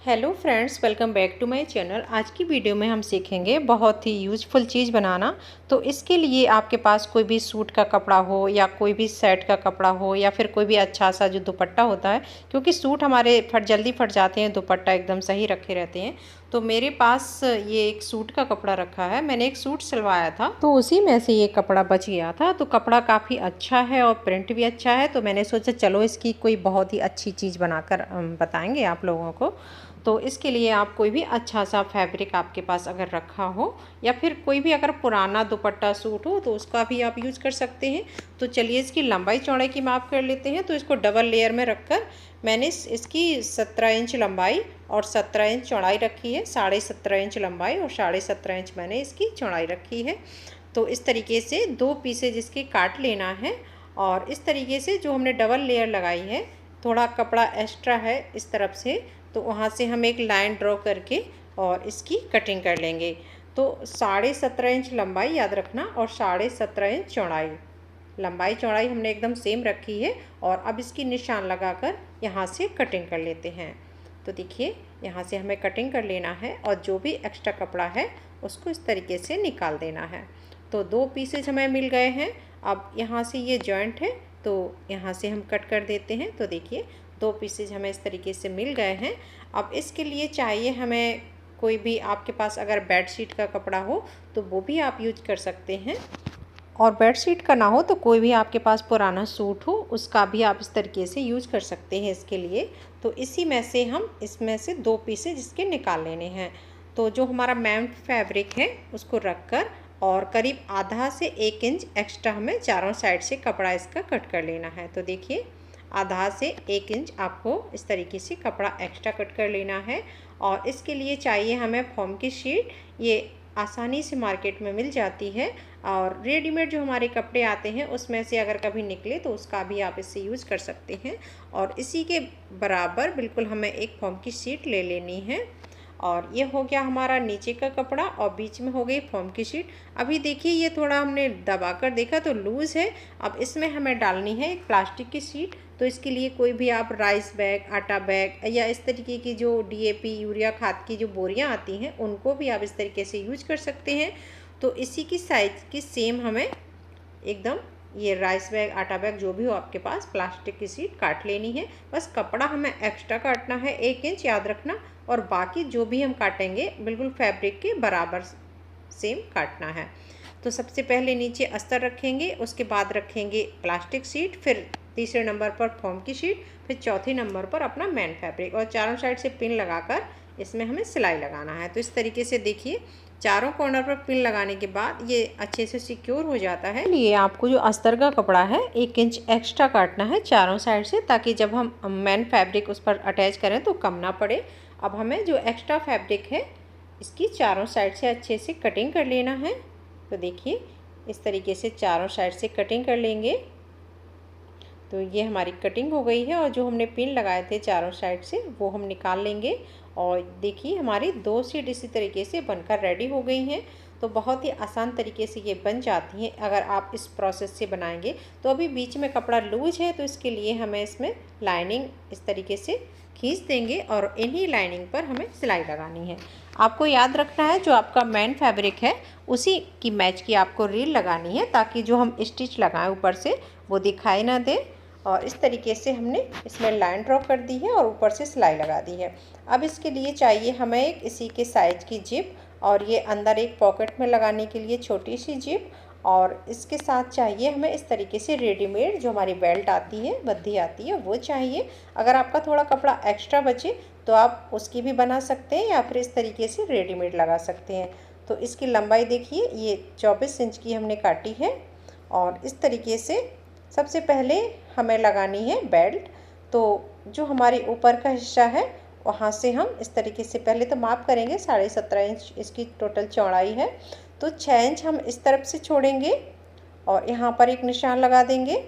Hello friends, welcome back to my channel. आज की video में हम सीखेंगे बहुत ही यूज़फुल चीज़ बनाना। तो इसके लिए आपके पास कोई भी सूट का कपड़ा हो या कोई भी सेट का कपड़ा हो या फिर कोई भी अच्छा सा जो दुपट्टा होता है, क्योंकि सूट हमारे जल्दी फट जाते हैं, दुपट्टा एकदम सही रखे रहते हैं। तो मेरे पास ये एक सूट का कपड़ा रखा है। मैंने एक सूट सिलवाया था तो उसी में से ये कपड़ा बच गया था। तो कपड़ा काफ़ी अच्छा है और प्रिंट भी अच्छा है। तो मैंने सोचा चलो इसकी कोई बहुत ही अच्छी चीज़ बनाकर बताएंगे आप लोगों को। तो इसके लिए आप कोई भी अच्छा सा फैब्रिक आपके पास अगर रखा हो या फिर कोई भी अगर पुराना दुपट्टा सूट हो तो उसका भी आप यूज़ कर सकते हैं। तो चलिए इसकी लंबाई चौड़ाई की माप कर लेते हैं। तो इसको डबल लेयर में रखकर मैंने इसकी 17 इंच लंबाई और 17 इंच चौड़ाई रखी है। 17.5 इंच लंबाई और 17.5 इंच मैंने इसकी चौड़ाई रखी है। तो इस तरीके से दो पीसेज इसके काट लेना है। और इस तरीके से जो हमने डबल लेयर लगाई है, थोड़ा कपड़ा एक्स्ट्रा है इस तरफ से, तो वहाँ से हम एक लाइन ड्रॉ करके और इसकी कटिंग कर लेंगे। तो 17.5 इंच लंबाई याद रखना और 17.5 इंच चौड़ाई, लंबाई चौड़ाई हमने एकदम सेम रखी है। और अब इसकी निशान लगाकर यहाँ से कटिंग कर लेते हैं। तो देखिए यहाँ से हमें कटिंग कर लेना है और जो भी एक्स्ट्रा कपड़ा है उसको इस तरीके से निकाल देना है। तो दो पीसेज हमें मिल गए हैं। अब यहाँ से ये जॉइंट है तो यहाँ से हम कट कर देते हैं। तो देखिए दो पीसेज हमें इस तरीके से मिल गए हैं। अब इसके लिए चाहिए हमें कोई भी, आपके पास अगर बेडशीट का कपड़ा हो तो वो भी आप यूज कर सकते हैं, और बेडशीट का ना हो तो कोई भी आपके पास पुराना सूट हो उसका भी आप इस तरीके से यूज कर सकते हैं इसके लिए। तो इसी में से हम इसमें से दो पीसेज इसके निकाल लेने हैं। तो जो हमारा मेन फैब्रिक है उसको रखकर और करीब आधा से 1 इंच एक्स्ट्रा हमें चारों साइड से कपड़ा इसका कट कर लेना है। तो देखिए आधा से 1 इंच आपको इस तरीके से कपड़ा एक्स्ट्रा कट कर लेना है। और इसके लिए चाहिए हमें फोम की शीट। ये आसानी से मार्केट में मिल जाती है, और रेडीमेड जो हमारे कपड़े आते हैं उसमें से अगर कभी निकले तो उसका भी आप इससे यूज़ कर सकते हैं। और इसी के बराबर बिल्कुल हमें एक फोम की शीट ले लेनी है। और ये हो गया हमारा नीचे का कपड़ा और बीच में हो गई फोम की शीट। अभी देखिए ये थोड़ा हमने दबाकर देखा तो लूज़ है। अब इसमें हमें डालनी है एक प्लास्टिक की शीट। तो इसके लिए कोई भी आप राइस बैग, आटा बैग या इस तरीके की जो DAP यूरिया खाद की जो बोरियां आती हैं उनको भी आप इस तरीके से यूज कर सकते हैं। तो इसी की साइज की सेम हमें एकदम ये राइस बैग, आटा बैग जो भी हो आपके पास, प्लास्टिक की शीट काट लेनी है। बस कपड़ा हमें एक्स्ट्रा काटना है 1 इंच याद रखना, और बाकी जो भी हम काटेंगे बिल्कुल फैब्रिक के बराबर सेम काटना है। तो सबसे पहले नीचे अस्तर रखेंगे, उसके बाद रखेंगे प्लास्टिक शीट, फिर तीसरे नंबर पर फोम की शीट, फिर चौथे नंबर पर अपना मेन फैब्रिक, और चारों साइड से पिन लगाकर इसमें हमें सिलाई लगाना है। तो इस तरीके से देखिए चारों कॉर्नर पर पिन लगाने के बाद ये अच्छे से सिक्योर हो जाता है। ये आपको जो अस्तर का कपड़ा है 1 इंच एक्स्ट्रा काटना है चारों साइड से, ताकि जब हम मेन फैब्रिक उस पर अटैच करें तो कम ना पड़े। अब हमें जो एक्स्ट्रा फैब्रिक है इसकी चारों साइड से अच्छे से कटिंग कर लेना है। तो देखिए इस तरीके से चारों साइड से कटिंग कर लेंगे। तो ये हमारी कटिंग हो गई है, और जो हमने पिन लगाए थे चारों साइड से वो हम निकाल लेंगे। और देखिए हमारी दो शीट इसी तरीके से बनकर रेडी हो गई हैं। तो बहुत ही आसान तरीके से ये बन जाती हैं अगर आप इस प्रोसेस से बनाएंगे। तो अभी बीच में कपड़ा लूज है तो इसके लिए हमें इसमें लाइनिंग इस तरीके से खींच देंगे और इन्हीं लाइनिंग पर हमें सिलाई लगानी है। आपको याद रखना है जो आपका मेन फैब्रिक है उसी की मैच की आपको रील लगानी है, ताकि जो हम स्टिच लगाएं ऊपर से वो दिखाई ना दे। और इस तरीके से हमने इसमें लाइन ड्रॉ कर दी है और ऊपर से सिलाई लगा दी है। अब इसके लिए चाहिए हमें एक इसी के साइज की जिप, और ये अंदर एक पॉकेट में लगाने के लिए छोटी सी जिप। और इसके साथ चाहिए हमें इस तरीके से रेडीमेड जो हमारी बेल्ट आती है, बद्धी आती है, वो चाहिए। अगर आपका थोड़ा कपड़ा एक्स्ट्रा बचे तो आप उसकी भी बना सकते हैं या फिर इस तरीके से रेडीमेड लगा सकते हैं। तो इसकी लंबाई देखिए ये 24 इंच की हमने काटी है। और इस तरीके से सबसे पहले हमें लगानी है बेल्ट। तो जो हमारी ऊपर का हिस्सा है वहाँ से हम इस तरीके से पहले तो माप करेंगे। 17.5 इंच इसकी टोटल चौड़ाई है। तो 6 इंच हम इस तरफ से छोड़ेंगे और यहाँ पर एक निशान लगा देंगे।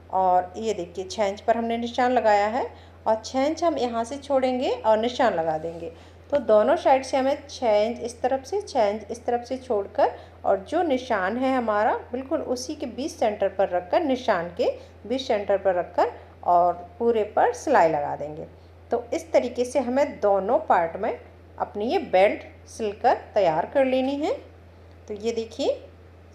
और ये देखिए 6 इंच पर हमने निशान लगाया है, और 6 इंच हम यहाँ से छोड़ेंगे और निशान लगा देंगे। तो दोनों साइड से हमें 6 इंच इस तरफ से, 6 इंच इस तरफ से छोड़कर, और जो निशान है हमारा बिल्कुल उसी के 20 सेंटर पर रखकर, निशान के 20 सेंटर पर रखकर और पूरे पर सिलाई लगा देंगे। तो इस तरीके से हमें दोनों पार्ट में अपनी ये बेल्ट सिलकर तैयार कर लेनी है। तो ये देखिए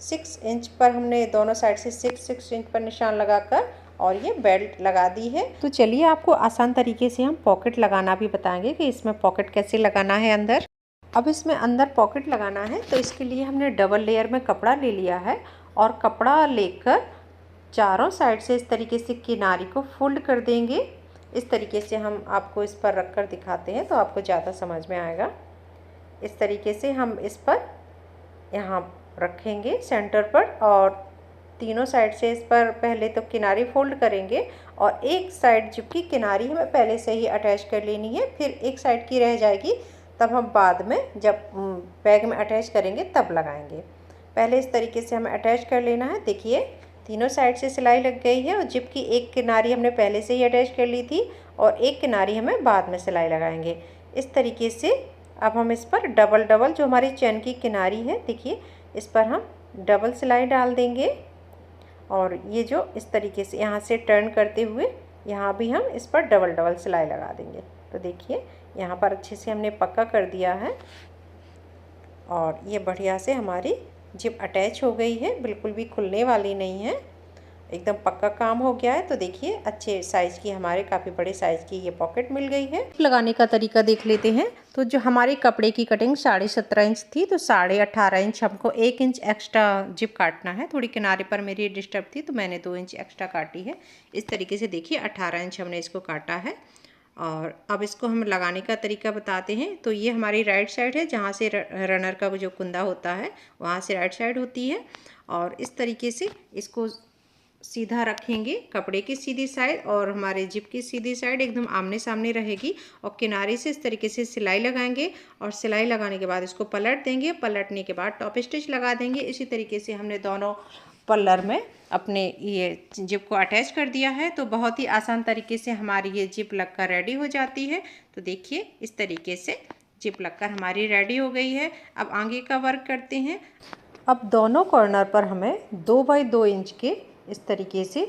6 इंच पर हमने दोनों साइड से 6 इंच पर निशान लगाकर और ये बेल्ट लगा दी है। तो चलिए आपको आसान तरीके से हम पॉकेट लगाना भी बताएंगे कि इसमें पॉकेट कैसे लगाना है अंदर। अब इसमें अंदर पॉकेट लगाना है तो इसके लिए हमने डबल लेयर में कपड़ा ले लिया है और कपड़ा लेकर चारों साइड से इस तरीके से किनारी को फोल्ड कर देंगे। इस तरीके से हम आपको इस पर रख कर दिखाते हैं तो आपको ज़्यादा समझ में आएगा। इस तरीके से हम इस पर यहाँ रखेंगे सेंटर पर और तीनों साइड से इस पर पहले तो किनारी फोल्ड करेंगे और एक साइड जिप की किनारी हमें पहले से ही अटैच कर लेनी है, फिर एक साइड की रह जाएगी, तब हम बाद में जब बैग में अटैच करेंगे तब लगाएंगे। पहले इस तरीके से हमें अटैच कर लेना है। देखिए तीनों साइड से सिलाई लग गई है और जिप की एक किनारी हमने पहले से ही अटैच कर ली थी और एक किनारी हमें बाद में सिलाई लगाएंगे। इस तरीके से अब हम इस पर डबल डबल जो हमारी चैन की किनारी है, देखिए इस पर हम डबल सिलाई डाल देंगे और ये जो इस तरीके से यहाँ से टर्न करते हुए यहाँ भी हम इस पर डबल डबल सिलाई लगा देंगे। तो देखिए यहाँ पर अच्छे से हमने पक्का कर दिया है और ये बढ़िया से हमारी जिप अटैच हो गई है, बिल्कुल भी खुलने वाली नहीं है, एकदम पक्का काम हो गया है। तो देखिए अच्छे साइज़ की हमारे काफ़ी बड़े साइज़ की ये पॉकेट मिल गई है। लगाने का तरीका देख लेते हैं। तो जो हमारे कपड़े की कटिंग 17.5 इंच थी तो 18.5 इंच हमको 1 इंच एक्स्ट्रा जिप काटना है। थोड़ी किनारे पर मेरी डिस्टर्ब थी तो मैंने 2 इंच एक्स्ट्रा काटी है। इस तरीके से देखिए 18 इंच हमने इसको काटा है और अब इसको हम लगाने का तरीका बताते हैं। तो ये हमारी राइट साइड है, जहाँ से रनर का जो कुंदा होता है वहाँ से राइट साइड होती है और इस तरीके से इसको सीधा रखेंगे, कपड़े की सीधी साइड और हमारे जिप की सीधी साइड एकदम आमने सामने रहेगी और किनारे से इस तरीके से सिलाई लगाएंगे और सिलाई लगाने के बाद इसको पलट देंगे। पलटने के बाद टॉप स्टिच लगा देंगे। इसी तरीके से हमने दोनों पल्लर में अपने ये जिप को अटैच कर दिया है। तो बहुत ही आसान तरीके से हमारी ये जिप लगकर रेडी हो जाती है। तो देखिए इस तरीके से जिप लगकर हमारी रेडी हो गई है। अब आगे का वर्क करते हैं। अब दोनों कॉर्नर पर हमें 2 बाई 2 इंच के इस तरीके से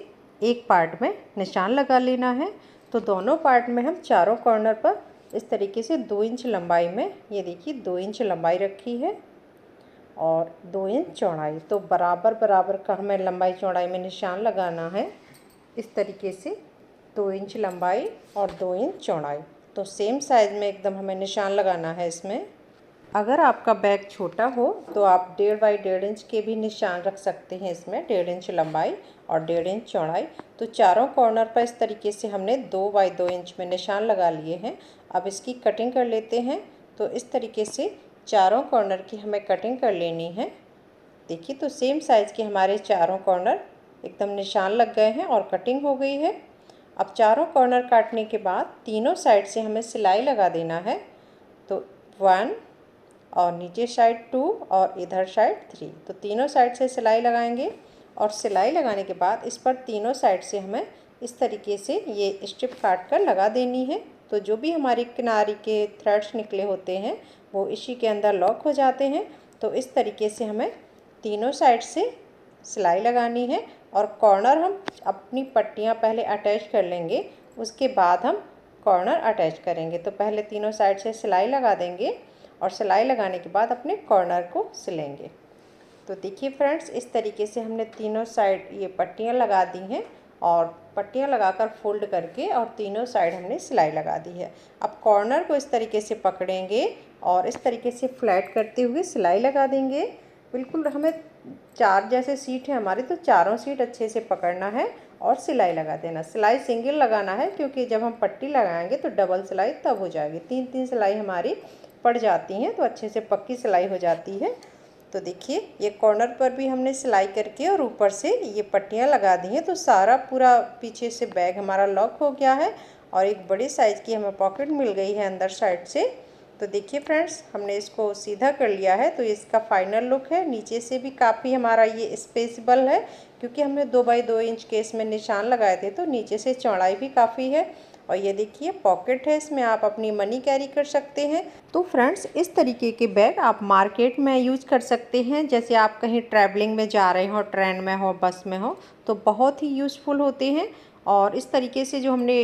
एक पार्ट में निशान लगा लेना है। तो दोनों पार्ट में हम चारों कॉर्नर पर इस तरीके से 2 इंच लंबाई में, ये देखिए 2 इंच लंबाई रखी है और 2 इंच चौड़ाई, तो बराबर बराबर का हमें लंबाई चौड़ाई में निशान लगाना है। इस तरीके से 2 इंच लंबाई और 2 इंच चौड़ाई, तो सेम साइज़ में एकदम हमें निशान लगाना है इसमें। अगर आपका बैग छोटा हो तो आप 1.5 बाई 1.5 इंच के भी निशान रख सकते हैं इसमें, 1.5 इंच लंबाई और 1.5 इंच चौड़ाई। तो चारों कॉर्नर पर इस तरीके से हमने 2 बाई 2 इंच में निशान लगा लिए हैं। अब इसकी कटिंग कर लेते हैं। तो इस तरीके से चारों कॉर्नर की हमें कटिंग कर लेनी है। देखिए तो सेम साइज़ के हमारे चारों कॉर्नर एकदम निशान लग गए हैं और कटिंग हो गई है। अब चारों कॉर्नर काटने के बाद तीनों साइड से हमें सिलाई लगा देना है। तो 1 और नीचे साइड 2 और इधर साइड 3, तो तीनों साइड से सिलाई लगाएंगे और सिलाई लगाने के बाद इस पर तीनों साइड से हमें इस तरीके से ये स्ट्रिप काट कर लगा देनी है। तो जो भी हमारी किनारी के थ्रेड्स निकले होते हैं वो इसी के अंदर लॉक हो जाते हैं। तो इस तरीके से हमें तीनों साइड से सिलाई लगानी है और कॉर्नर हम अपनी पट्टियाँ पहले अटैच कर लेंगे, उसके बाद हम कॉर्नर अटैच करेंगे। तो पहले तीनों साइड से सिलाई लगा देंगे और सिलाई लगाने के बाद अपने कॉर्नर को सिलेंगे। तो देखिए फ्रेंड्स, इस तरीके से हमने तीनों साइड ये पट्टियाँ लगा दी हैं और पट्टियाँ लगाकर फोल्ड करके और तीनों साइड हमने सिलाई लगा दी है। अब कॉर्नर को इस तरीके से पकड़ेंगे और इस तरीके से फ्लैट करते हुए सिलाई लगा देंगे। बिल्कुल हमें 4 जैसे सीट है हमारी, तो चारों सीट अच्छे से पकड़ना है और सिलाई लगा देना। सिलाई सिंगल लगाना है क्योंकि जब हम पट्टी लगाएंगे तो डबल सिलाई तब हो जाएगी। 3-3 सिलाई हमारी पड़ जाती हैं तो अच्छे से पक्की सिलाई हो जाती है। तो देखिए ये कॉर्नर पर भी हमने सिलाई करके और ऊपर से ये पट्टियाँ लगा दी हैं। तो सारा पूरा पीछे से बैग हमारा लॉक हो गया है और एक बड़ी साइज़ की हमें पॉकेट मिल गई है अंदर साइड से। तो देखिए फ्रेंड्स, हमने इसको सीधा कर लिया है। तो इसका फाइनल लुक है। नीचे से भी काफ़ी हमारा ये स्पेसेबल है क्योंकि हमने 2 बाई 2 इंच के इसमें निशान लगाए थे, तो नीचे से चौड़ाई भी काफ़ी है। और ये देखिए पॉकेट है, इसमें आप अपनी मनी कैरी कर सकते हैं। तो फ्रेंड्स, इस तरीके के बैग आप मार्केट में यूज कर सकते हैं। जैसे आप कहीं ट्रैवलिंग में जा रहे हो, ट्रेन में हो, बस में हो, तो बहुत ही यूज़फुल होते हैं और इस तरीके से जो हमने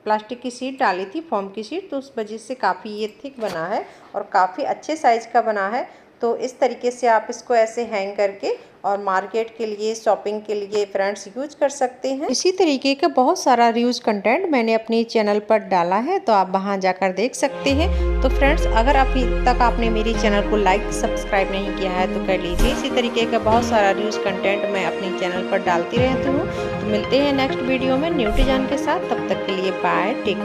प्लास्टिक की शीट डाली थी, फोम की शीट, तो उस वजह से काफ़ी ये थिक बना है और काफ़ी अच्छे साइज़ का बना है। तो इस तरीके से आप इसको ऐसे हैंग करके और मार्केट के लिए, शॉपिंग के लिए फ्रेंड्स यूज कर सकते हैं। इसी तरीके का बहुत सारा रिव्यूज कंटेंट मैंने अपने चैनल पर डाला है, तो आप वहां जाकर देख सकते हैं। तो फ्रेंड्स, अगर अभी तक आपने मेरी चैनल को लाइक सब्सक्राइब नहीं किया है तो कर लीजिए। इसी तरीके का बहुत सारा रिव्यूज कंटेंट मैं अपने चैनल पर डालती रहती हूँ। तो मिलते हैं नेक्स्ट वीडियो में न्यू डिजाइन के साथ। तब तक के लिए बाय, टेक।